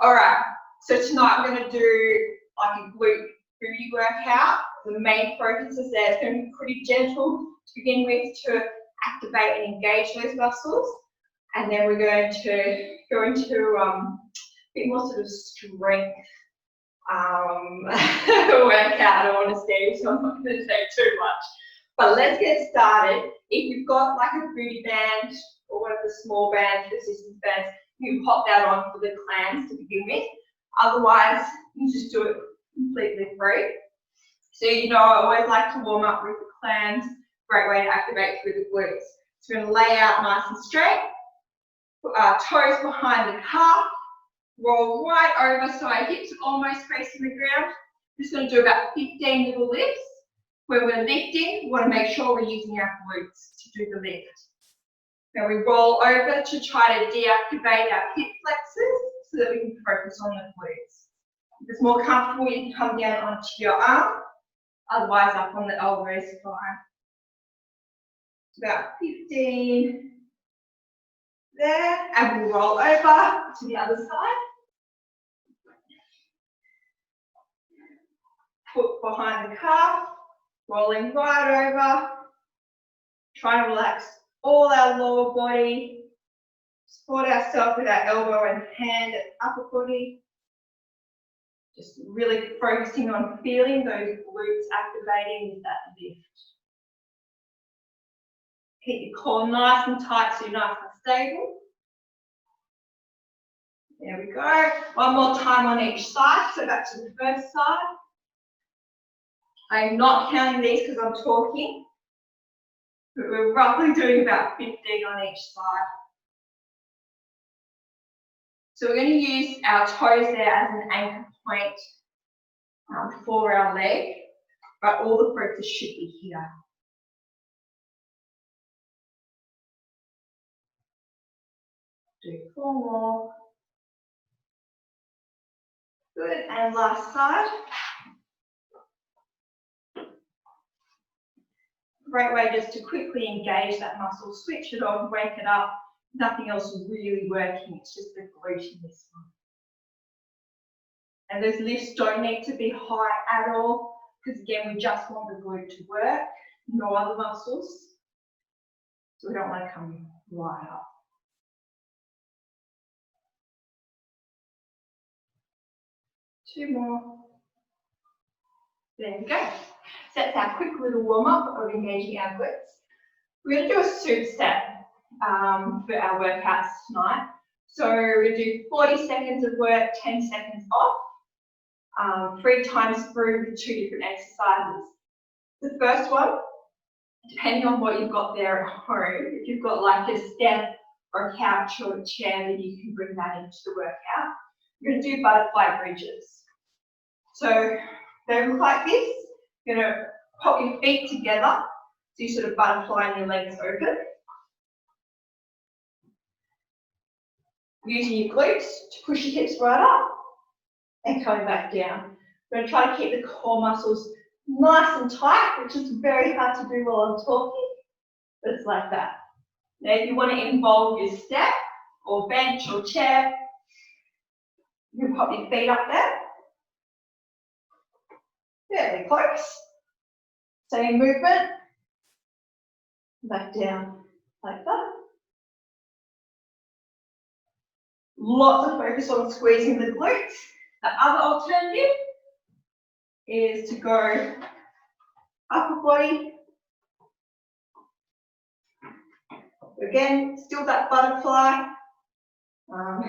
All right, so tonight we're going to do like a glute booty workout. The main focus is there. It's going to be pretty gentle to begin with to activate and engage those muscles. And then we're going to go into a bit more sort of strength workout. I don't want to say, so I'm not going to say too much. But let's get started. If you've got like a booty band or one of the small bands, resistance bands, you can pop that on for the clams to begin with. Otherwise, you just do it completely free. So you know, I always like to warm up with the clams. Great way to activate through the glutes. So we're going to lay out nice and straight. Put our toes behind the calf. Roll right over so our hips are almost facing the ground. Just going to do about 15 little lifts. When we're lifting, we want to make sure we're using our glutes to do the lift. Then we roll over to try to deactivate our hip flexors so that we can focus on the glutes. If it's more comfortable, you can come down onto your arm, otherwise up on the elbows is fine. It's about 15 there, and we'll roll over to the other side. Foot behind the calf, rolling right over. Trying to relax all our lower body. Support ourselves with our elbow and hand at upper body. Just really focusing on feeling those glutes activating with that lift. Keep your core nice and tight so you're nice and stable. There we go. One more time on each side. So back to the first side. I'm not counting these because I'm talking, but we're roughly doing about 15 on each side. So we're going to use our toes there as an anchor point for our leg, but all the focus should be here. Do 4 more. Good, and last side. Great way just to quickly engage that muscle, switch it on, wake it up. Nothing else is really working, it's just the glute in this one. And those lifts don't need to be high at all, because again, we just want the glute to work, no other muscles. So we don't want to come right up. Two more. There we go. So that's our quick little warm-up of engaging our glutes. We're going to do a superset for our workouts tonight. So we're going to do 40 seconds of work, 10 seconds off, 3 times through with 2 different exercises. The first one, depending on what you've got there at home, if you've got like a step or a couch or a chair, then you can bring that into the workout. You're going to do butterfly bridges. So they look like this. You're going to pop your feet together, so you sort of butterfly and your legs open. Using your glutes to push your hips right up and coming back down. We're going to try to keep the core muscles nice and tight, which is very hard to do while I'm talking, but it's like that. Now if you want to involve your step or bench or chair, you can pop your feet up there. Fairly close. Same movement. Back down like that. Lots of focus on squeezing the glutes. The other alternative is to go upper body. Again, still that butterfly.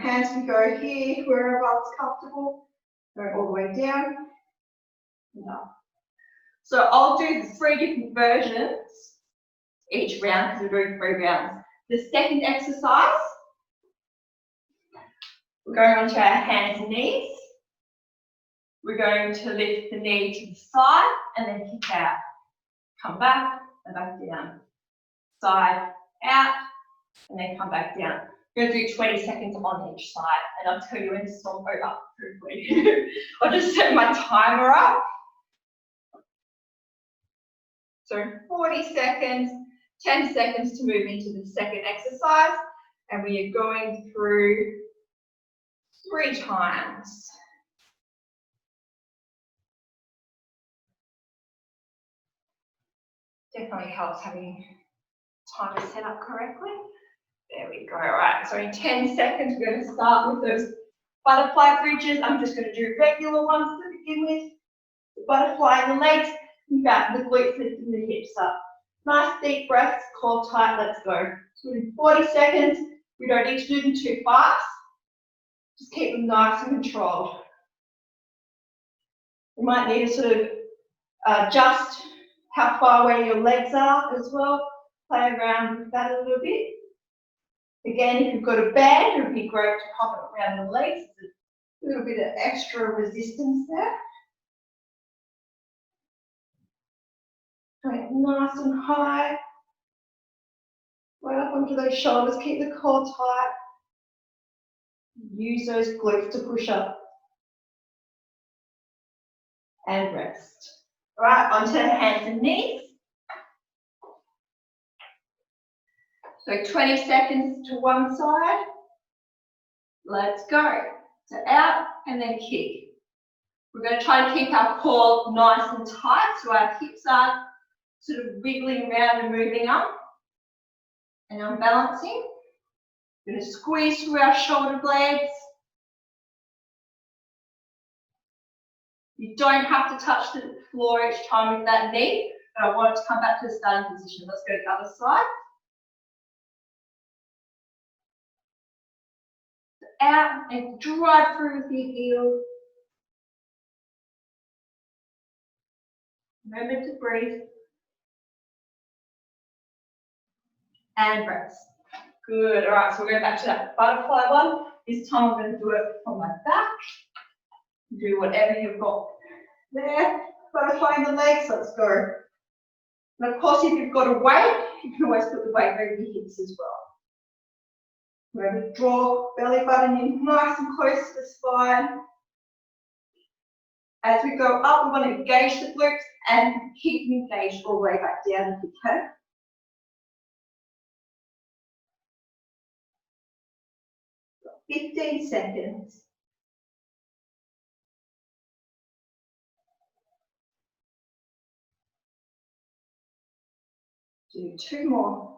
Hands we go here, wherever it's comfortable. Go all the way down. And up. So I'll do 3 different versions each round because we're doing 3 rounds. The second exercise, we're going onto our hands and knees. We're going to lift the knee to the side and then kick out. Come back and back down. Side, out, and then come back down. We're going to do 20 seconds on each side, and I'll tell you when to stop over quickly. I'll just set my timer up. So 40 seconds, 10 seconds to move into the second exercise, and we are going through 3 times. Definitely helps having time to set up correctly. There we go. All right, so in 10 seconds, we're going to start with those butterfly bridges. I'm just going to do regular ones to begin with. The butterfly in the legs, back the glutes, lifting the hips up. Nice deep breaths, core tight, let's go. So in 40 seconds, we don't need to do them too fast. Just keep them nice and controlled. You might need to sort of adjust how far away your legs are as well. Play around with that a little bit. Again, if you've got a band, it would be great to pop it around the legs. A little bit of extra resistance there. Right, nice and high. Right up onto those shoulders. Keep the core tight. Use those glutes to push up. And rest. All right, onto hands and knees. So 20 seconds to one side. Let's go. So out and then kick. We're going to try to keep our core nice and tight so our hips are sort of wiggling around and moving up. And unbalancing. We're going to squeeze through our shoulder blades. You don't have to touch the floor each time with that knee, but I want it to come back to the starting position. Let's go to the other side. Out and drive through with your heel. Remember to breathe. And rest. Good. All right, so we're going back to that butterfly one. This time I'm going to do it from my back. Do whatever you've got there. Butterfly in the legs. Let's go. And of course, if you've got a weight, you can always put the weight over your hips as well. We're going to draw belly button in nice and close to the spine. As we go up, we want to engage the glutes and keep them engaged all the way back down if you can. Got 15 seconds. Do 2 more.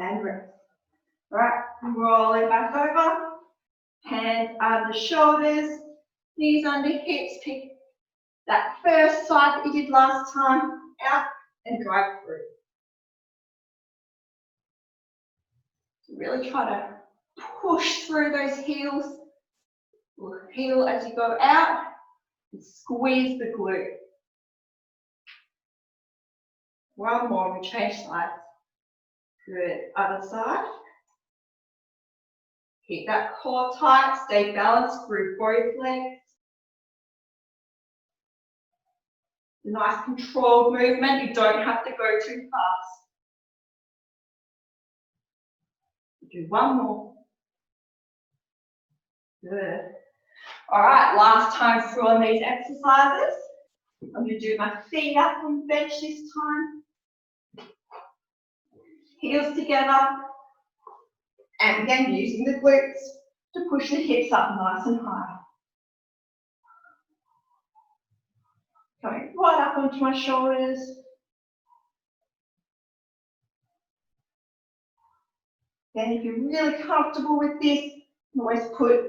And rest. Right, rolling back over. Hands under shoulders, knees under hips. Pick that first side that you did last time out and drive through. So really try to push through those heels. Heel as you go out and squeeze the glute. One more, we change sides. Good, other side. Keep that core tight, stay balanced through both legs. Nice controlled movement, you don't have to go too fast. Do one more. Good. All right, last time through on these exercises. I'm going to do my feet up on the bench this time. Heels together. And again, using the glutes to push the hips up nice and high. Coming right up onto my shoulders. Then if you're really comfortable with this, you can always put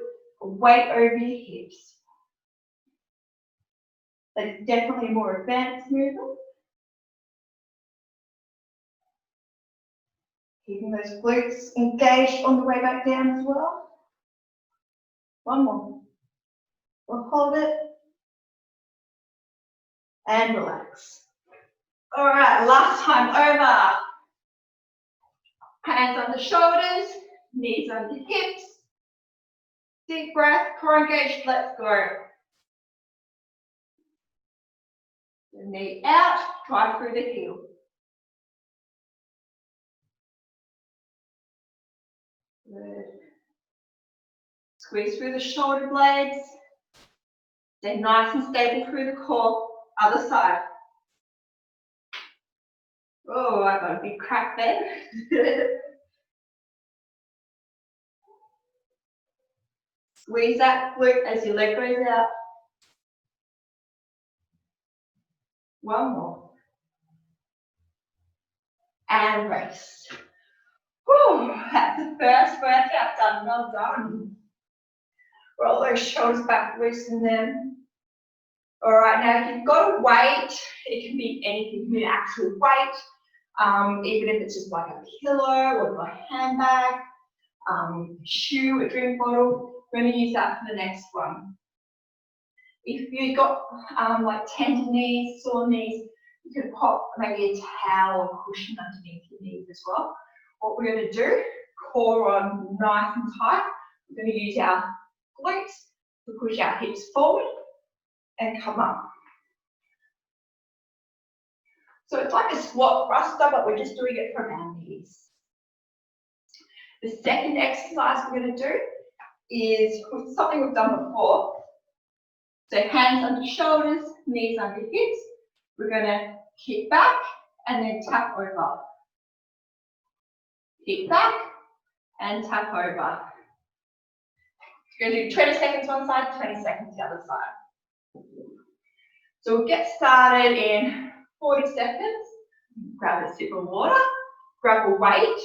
a weight over your hips. That's definitely a more advanced movement. Keeping those glutes engaged on the way back down as well. One more. We'll hold it. And relax. All right, last time over. Hands on the shoulders, knees on the hips. Deep breath, core engaged, let's go. The knee out, drive through the heel. Good. Squeeze through the shoulder blades. Stay nice and stable through the core. Other side. Oh, I got a big crack there. Squeeze that glute as your leg goes out. One more. And rest. Whew, that's the first workout done. Well done. Roll those shoulders back, loosen them. All right, now if you've got a weight, it can be anything, it can be an actual weight, even if it's just like a pillow or like a handbag, shoe, a drink bottle. We're going to use that for the next one. If you've got like tender knees, sore knees, you can pop maybe a towel or cushion underneath your knees as well. What we're going to do, core on nice and tight. We're going to use our glutes to push our hips forward and come up. So it's like a squat thruster, but we're just doing it from our knees. The second exercise we're going to do is something we've done before. So hands under shoulders, knees under hips. We're going to kick back and then tap over. Kick back and tap over. We're going to do 20 seconds one side, 20 seconds the other side. So we'll get started in 40 seconds. Grab a sip of water, grab a weight.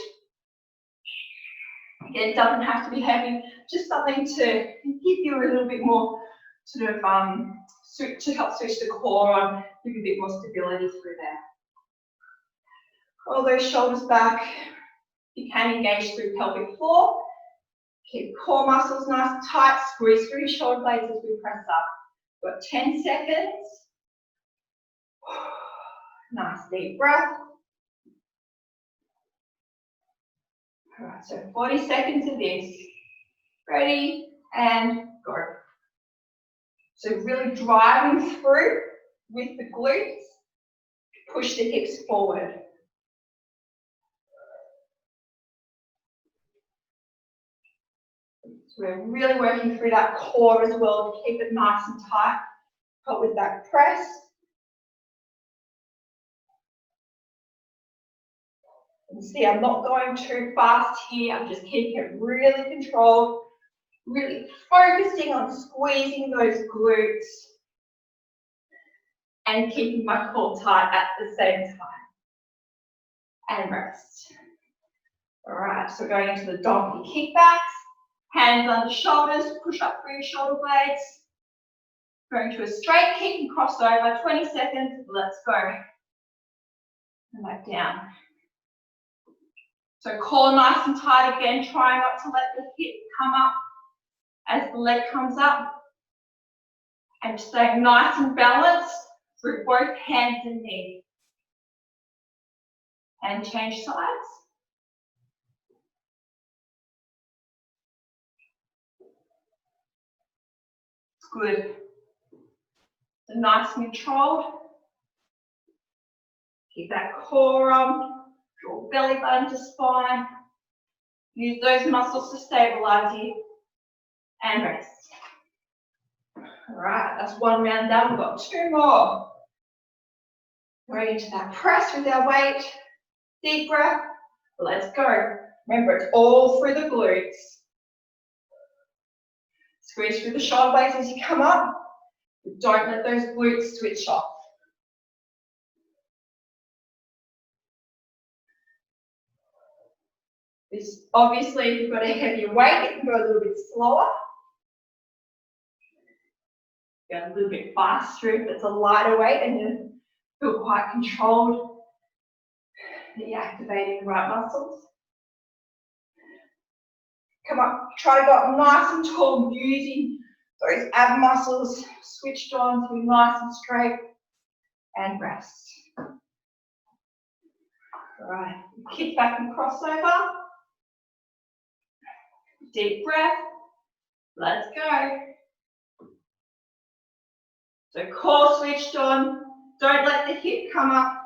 Again, it doesn't have to be heavy, just something to give you a little bit more sort of to help switch the core on, give you a bit more stability through there. Roll those shoulders back. You can engage through pelvic floor. Keep core muscles nice and tight. Squeeze through your shoulder blades as we press up. We've got 10 seconds. Nice deep breath. All right, so 40 seconds of this. Ready and go. So really driving through with the glutes. Push the hips forward. So we're really working through that core as well to keep it nice and tight. But with that press. And see, I'm not going too fast here. I'm just keeping it really controlled. Really focusing on squeezing those glutes and keeping my core tight at the same time. And rest. All right, so going into the donkey kickbacks. Hands under shoulders, push up through your shoulder blades. Going to a straight kick and cross over, 20 seconds, let's go. And back down. So core nice and tight again, try not to let the hip come up as the leg comes up. And staying nice and balanced through both hands and knees. And change sides. Good. So nice and controlled. Keep that core on. Draw belly button to spine. Use those muscles to stabilize you. And rest. All right, that's one round done. We've got two more. Going into that press with our weight. Deep breath. Let's go. Remember, it's all through the glutes. Squeeze through the shoulder blades as you come up. Don't let those glutes switch off. This, obviously, if you've got a heavier weight, it can go a little bit slower. Go a little bit faster if it's a lighter weight and you feel quite controlled. That you're activating the right muscles. Come up, try to go up nice and tall, using those ab muscles switched on to be nice and straight, and rest. All right, kick back and cross over. Deep breath. Let's go. So core switched on. Don't let the hip come up.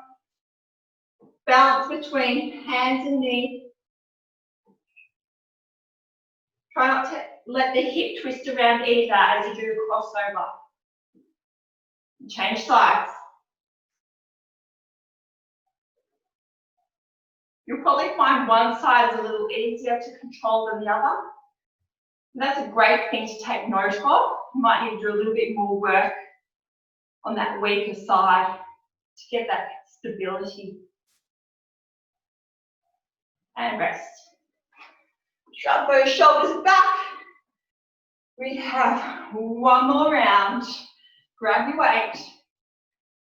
Balance between hands and knees. Try not to let the hip twist around either as you do a crossover. Change sides. You'll probably find one side is a little easier to control than the other. And that's a great thing to take note of. You might need to do a little bit more work on that weaker side to get that stability. And rest. Shove those shoulders back. We have one more round. Grab your weight.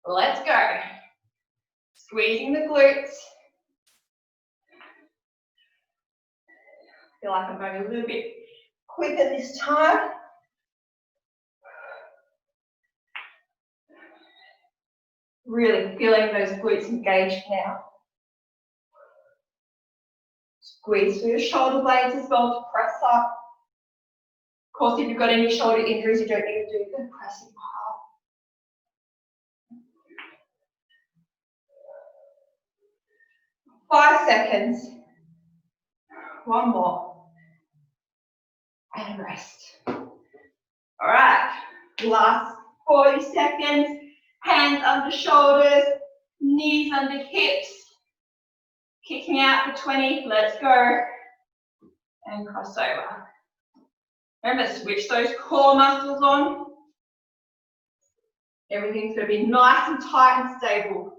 Let's go. Squeezing the glutes. Feel like I'm going a little bit quicker this time. Really feeling those glutes engaged now. Squeeze through your shoulder blades as well to press up. Of course, if you've got any shoulder injuries, you don't need to do the pressing part. 5 seconds. One more. And rest. All right. Last 40 seconds. Hands under shoulders, knees under hips. Kicking out for 20. Let's go. And cross over. Remember, switch those core muscles on. Everything's going to be nice and tight and stable.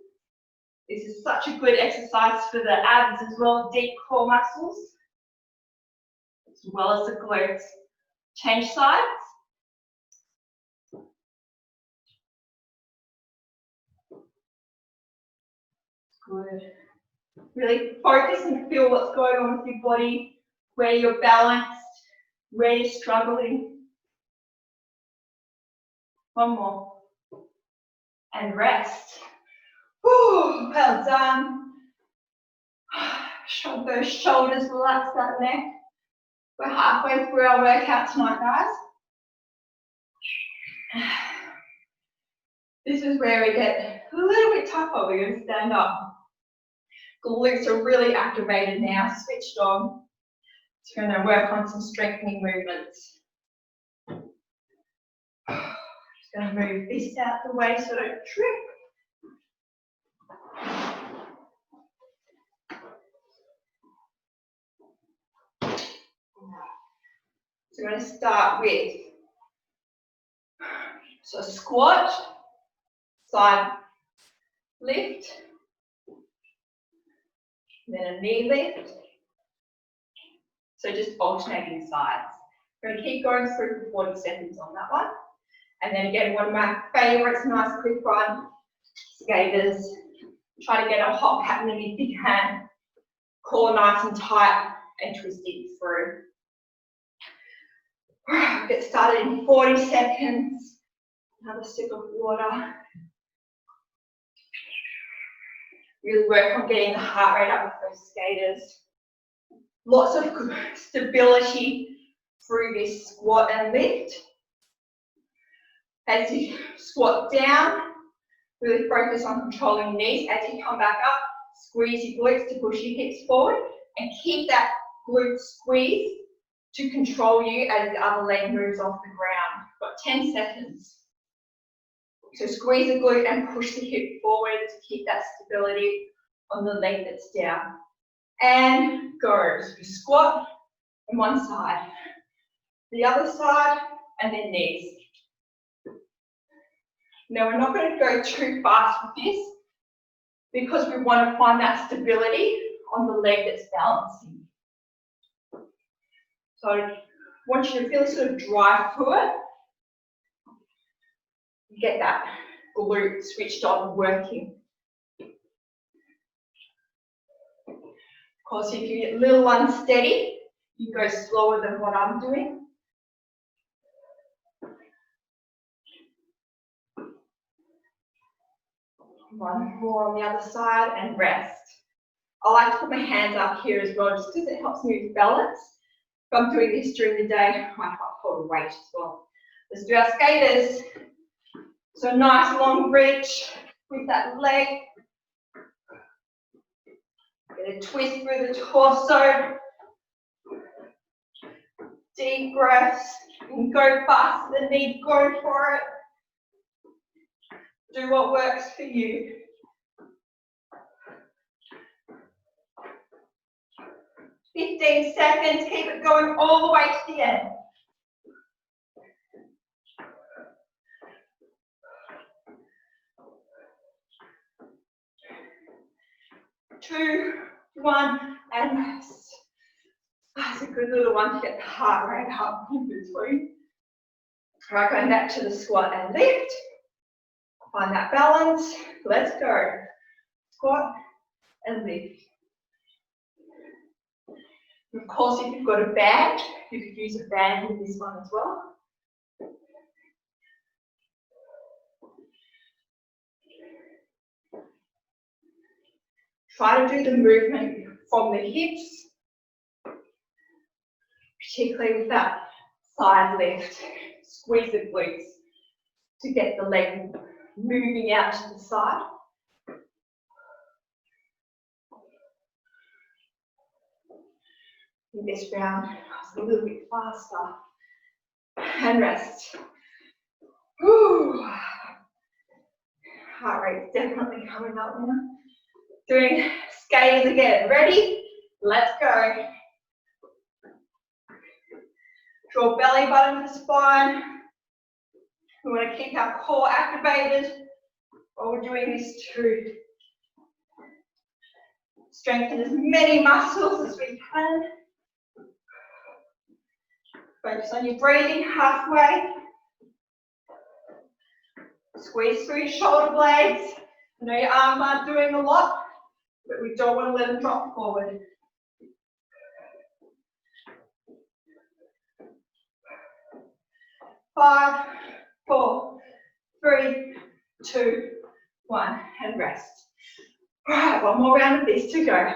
This is such a good exercise for the abs as well, deep core muscles, as well as the glutes. Change sides. Good. Really focus and feel what's going on with your body, where you're balanced, where you're struggling. One more. And rest. Whew, well done. Shrug those shoulders, relax that neck. We're halfway through our workout tonight, guys. This is where we get a little bit tougher. We're going to stand up. Glutes are really activated now, switched on. So we're going to work on some strengthening movements. Just going to move this out the way so I don't trip. So we're going to start with squat, side lift, then a knee lift. So just alternating sides. We're going to keep going through for 40 seconds on that one. And then again, one of my favorites, nice quick one, skaters. Try to get a hop happening if you can. Core nice and tight and twisting through. Get started in 40 seconds. Another sip of water. Really work on getting the heart rate up with those skaters. Lots of good stability through this squat and lift. As you squat down, really focus on controlling your knees. As you come back up, squeeze your glutes to push your hips forward and keep that glute squeeze to control you as the other leg moves off the ground. Got 10 seconds. So squeeze the glute and push the hip forward to keep that stability on the leg that's down. And go. So squat on one side, the other side, and then knees. Now we're not going to go too fast with this because we want to find that stability on the leg that's balancing. So I want you to really sort of drive through it. Get that glute switched on, working. Of course, if you get a little unsteady, you go slower than what I'm doing. One more on the other side and rest. I like to put my hands up here as well, just because it helps me with balance. If I'm doing this during the day, I might hold a weight as well. Let's do our skaters. So nice long reach with that leg. Get a twist through the torso. Deep breaths. You can go faster than me, go for it. Do what works for you. 15 seconds, keep it going all the way to the end. 2, 1, and rest. That's a good little one to get the heart rate up in between. All right, going back to the squat and lift. Find that balance. Let's go. Squat and lift. Of course, if you've got a band, you could use a band with this one as well. Try to do the movement from the hips, particularly with that side lift. Squeeze the glutes to get the leg moving out to the side. In this round, it's a little bit faster. And rest. Whew. Heart rate's definitely coming up now. Doing skaters again. Ready? Let's go. Draw belly button to spine. We want to keep our core activated while we're doing this too. Strengthen as many muscles as we can. Focus on your breathing halfway. Squeeze through your shoulder blades. I know your arms aren't doing a lot, but we don't want to let them drop forward. Five, 4, 3, 2, 1, and rest. All right, one more round of this to go.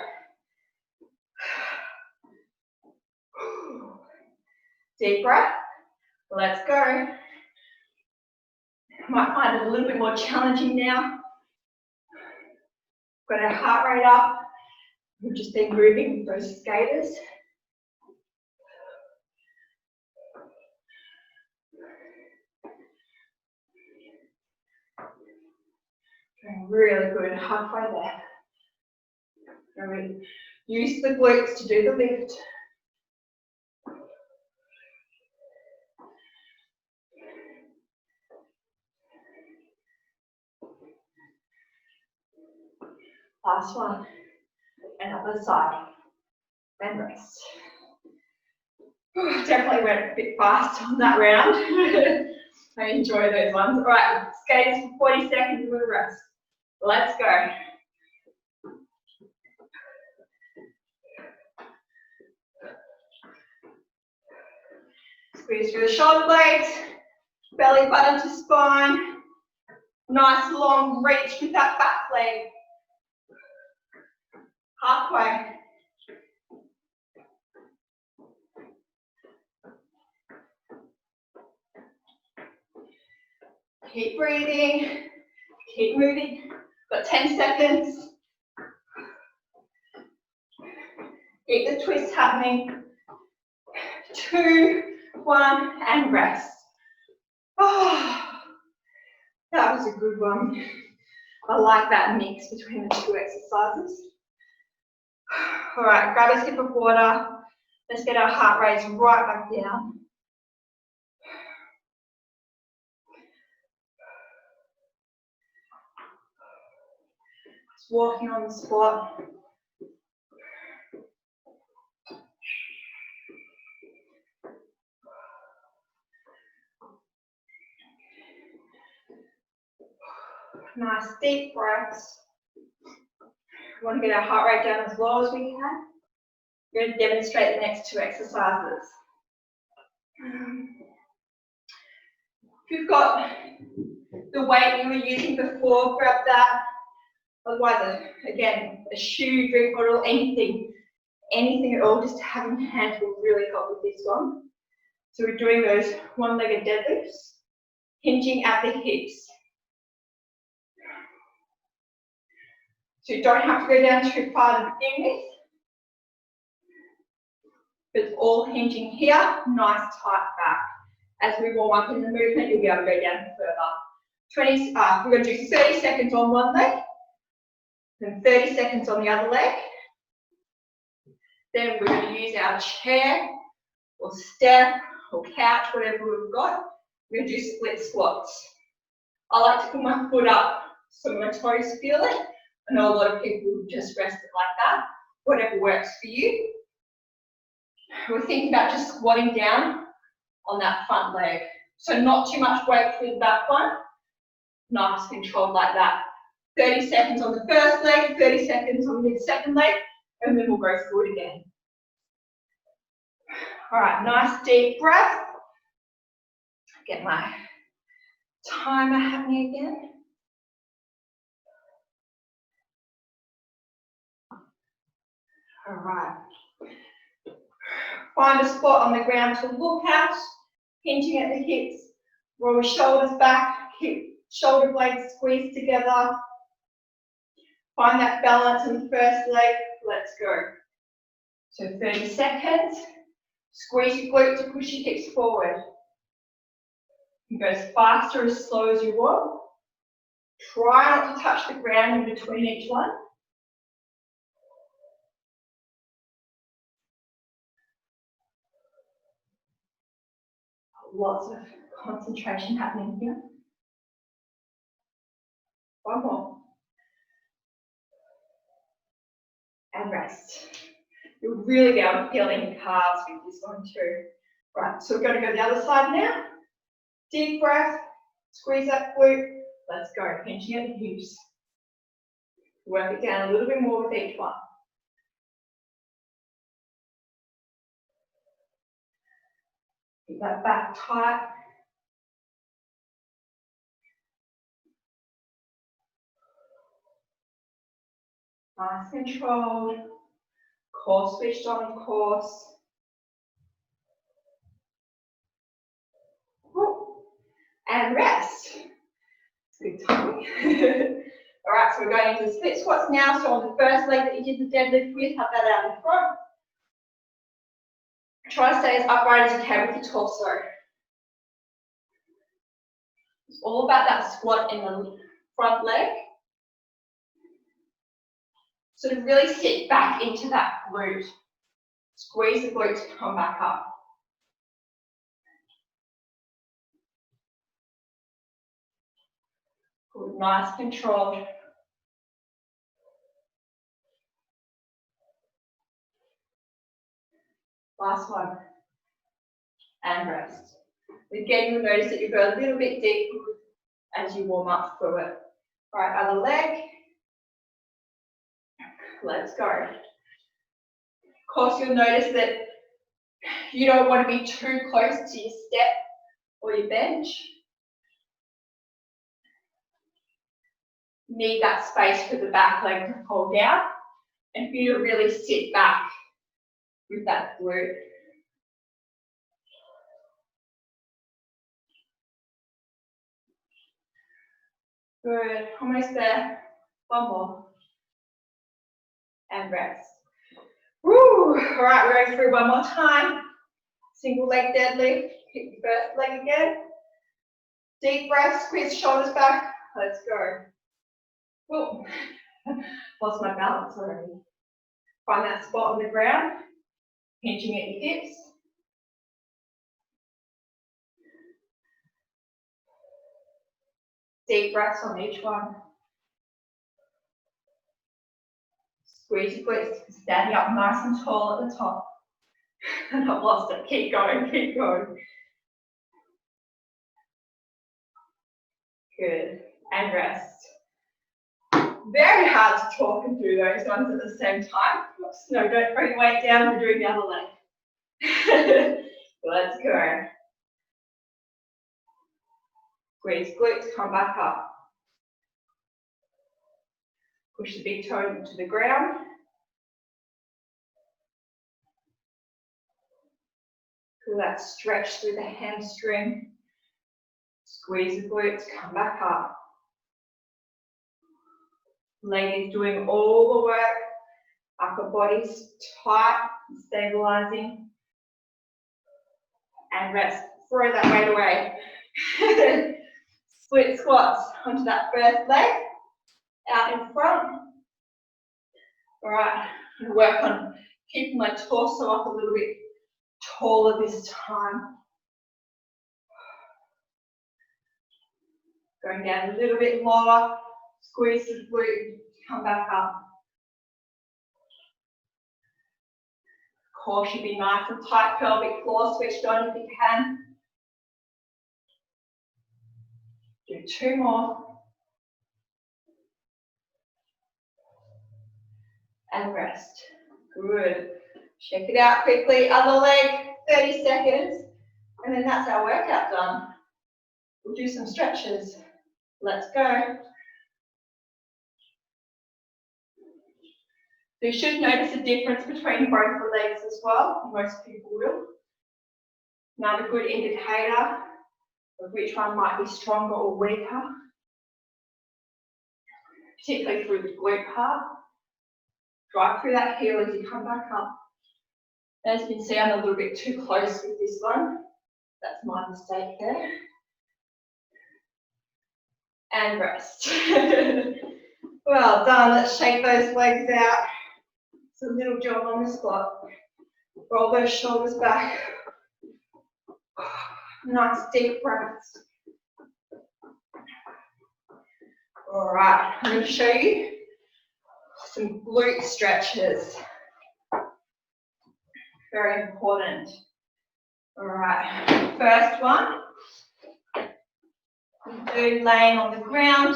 Deep breath. Let's go. Might find it a little bit more challenging now. Got our heart rate up. We've just been moving with those skaters. Doing really good, halfway there. And we use the glutes to do the lift. Last one, and other side, and rest. Definitely went a bit fast on that round. I enjoy those ones. All right, skaters for 40 seconds with a rest. Let's go. Squeeze through the shoulder blades, belly button to spine. Nice long reach with that back leg. Halfway. Keep breathing, keep moving. Got 10 seconds. Keep the twist happening. 2, 1, and rest. Oh, that was a good one. I like that mix between the two exercises. All right, grab a sip of water. Let's get our heart rates right back down. Just walking on the spot. Nice deep breaths. We want to get our heart rate down as low as we can. We're going to demonstrate the next two exercises. If you've got the weight you were using before, grab that. Otherwise, again, a shoe, drink bottle, anything at all, just to have in hand will really help with this one. So we're doing those one-legged deadlifts, hinging at the hips. So you don't have to go down too far to begin with. It's all hinging here, nice tight back. As we warm up in the movement, you'll be able to go down further. We're going to do 30 seconds on one leg, then 30 seconds on the other leg, Then we're going to use our chair or step or couch, whatever we've got. We're going to do split squats. I like to put my foot up so my toes feel it. I know a lot of people just rest it like that. Whatever works for you. We're thinking about just squatting down on that front leg. So not too much weight through the back one. Nice controlled like that. 30 seconds on the first leg, 30 seconds on the second leg, and then we'll go through it again. All right, nice deep breath. Get my timer happening again. All right. Find a spot on the ground to look at, hinging at the hips, roll shoulders back, shoulder blades squeeze together. Find that balance in the first leg. Let's go. So 30 seconds. Squeeze your glutes to push your hips forward. You can go as fast or as slow as you want. Try not to touch the ground in between each one. Lots of concentration happening here. One more. And rest. You'll really be able to feel in your calves with this one too. Right, so we're going to go the other side now. Deep breath, squeeze that glute. Let's go, pinching at the hips. Work it down a little bit more with each one. Keep that back tight. Nice controlled. Core switched on, of course. And rest. Good timing. All right, so we're going into split squats now. So on the first leg that you did the deadlift with, have that out in front. Try to stay as upright as you can with your torso. It's all about that squat in the front leg. So to really sit back into that glute. Squeeze the glutes to come back up. Good, nice controlled. Last one. And rest. Again, you'll notice that you go a little bit deep as you warm up through it. All right, other leg. Let's go. Of course, you'll notice that you don't want to be too close to your step or your bench. You need that space for the back leg to hold down and for you to really sit back with that glute. Good, almost there. One more. And rest. Woo! All right, we're going through one more time. Single leg deadlift. Hit the first leg again. Deep breath, squeeze shoulders back. Let's go. Whoa. Lost my balance already. Find that spot on the ground. Pinching at your hips. Deep breaths on each one. Squeeze your glutes, standing up nice and tall at the top. And I've lost it. Keep going, keep going. Good. And rest. Very hard to talk and do those ones at the same time. Oops, no, don't throw your weight down, we're doing the other leg. Let's go. Squeeze glutes, come back up. Push the big toe into the ground. Feel that stretch through the hamstring. Squeeze the glutes, come back up. Leg is doing all the work. Upper body's tight, stabilizing. And rest. Throw that weight away. Split squats onto that first leg. Out in front. All right, work on Keeping my torso up a little bit taller this time. Going down a little bit lower, squeeze the glute, come back up. Core should be nice and tight, pelvic floor switched on if you can. Do 2 more. And rest. Good. Check it out quickly. Other leg, 30 seconds. And then that's our workout done. We'll do some stretches. Let's go. You should notice a difference between both the legs as well. Most people will. Another good indicator of which one might be stronger or weaker, particularly through the glute part. Drive through that heel as you come back up. As you can see, I'm a little bit too close with this one. That's my mistake there. And rest. Well done. Let's shake those legs out. It's a little jog on the squat. Roll those shoulders back. Nice deep breaths. All right, I'm going to show you some glute stretches. Very important. All right, first one. Do laying on the ground.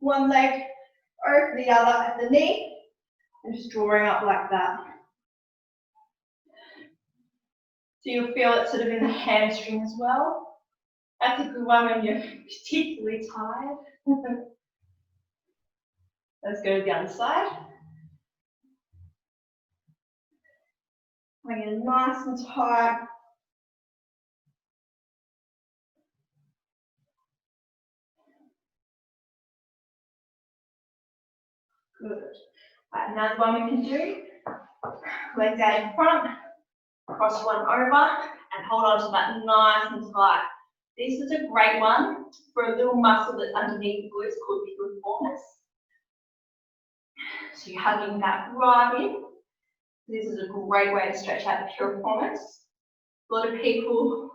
One leg over the other at the knee. And just drawing up like that. So you'll feel it sort of in the hamstring as well. That's a good one when you're particularly tired. Let's go to the other side. Bring it nice and tight. Good. Right, another one we can do. Legs out in front, cross one over, and hold on to that nice and tight. This is a great one for a little muscle that's underneath the glutes called piriformis. So you're hugging that right in. This is a great way to stretch out the piriformis. A lot of people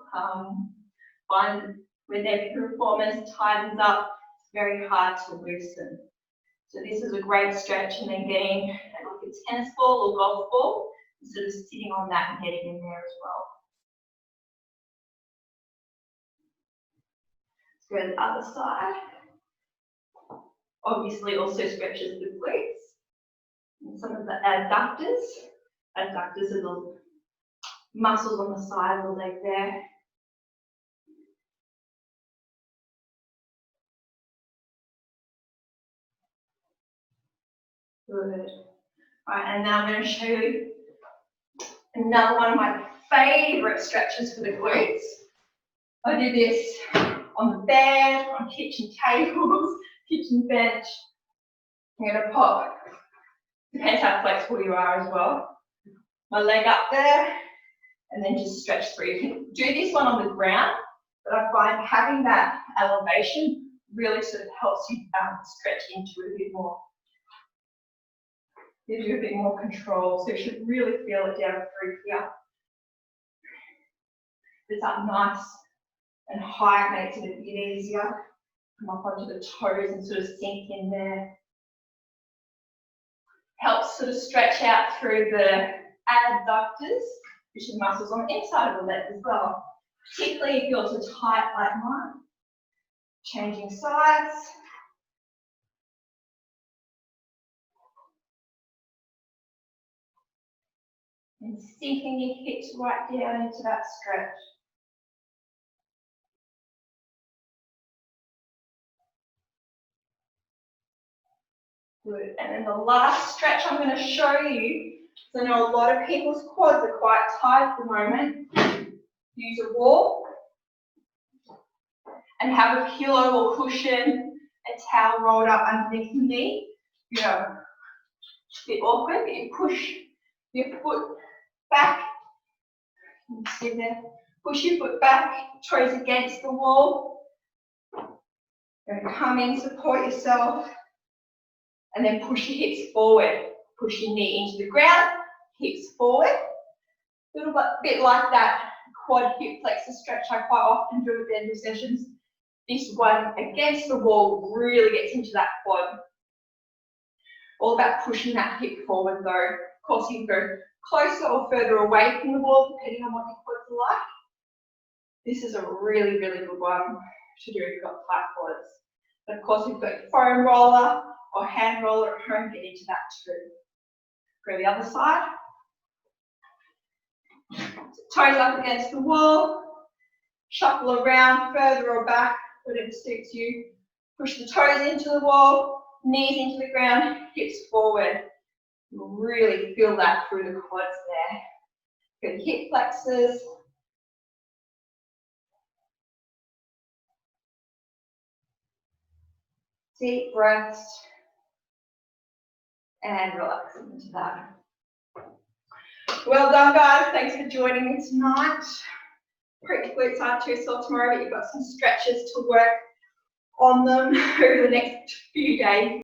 find when their piriformis tightens up, it's very hard to loosen. So this is a great stretch, and then getting like a tennis ball or golf ball, sort of sitting on that and getting in there as well. Let's go to the other side. Obviously also stretches the glutes. And some of the adductors. Adductors are the muscles on the side of the leg there. Good. Right, and now I'm going to show you another one of my favourite stretches for the glutes. I do this on the bed, on kitchen tables, kitchen bench. I'm going to pop, depends how flexible you are as well, my leg up there, and then just stretch through. You can do this one on the ground, but I find having that elevation really sort of helps you stretch into it a bit more. Gives you a bit more control, so you should really feel it down through here. It's up nice and high, it makes it a bit easier. Come up onto the toes and sort of sink in there. Helps sort of stretch out through the adductors, which are muscles on the inside of the leg as well. Particularly if you're so tight like mine. Changing sides. And sinking your hips right down into that stretch. Good. And then the last stretch I'm going to show you, because I know a lot of people's quads are quite tight at the moment. Use a wall and have a pillow or cushion, a towel rolled up underneath the knee. You know, it's a bit awkward, but you push your foot back. You can see there. Push your foot back, toes against the wall. You're going to come in, support yourself, and then push your hips forward. Push your knee into the ground, hips forward. A little bit like that quad hip flexor stretch I quite often do at the end of sessions. This one against the wall really gets into that quad. All about pushing that hip forward though. Of course, you can go closer or further away from the wall depending on what your quads are like. This is a really, really good one to do if you've got tight quads. And of course, you've got your foam roller or hand roller at home, get into that too. Go to the other side. Toes up against the wall. Shuffle around further or back, whatever suits you. Push the toes into the wall, knees into the ground, hips forward. You'll really feel that through the quads there. Good hip flexors. Deep breaths. And relaxing into that. Well done, guys. Thanks for joining me tonight. Pretty glutes aren't too sore tomorrow, but you've got some stretches to work on them over the next few days.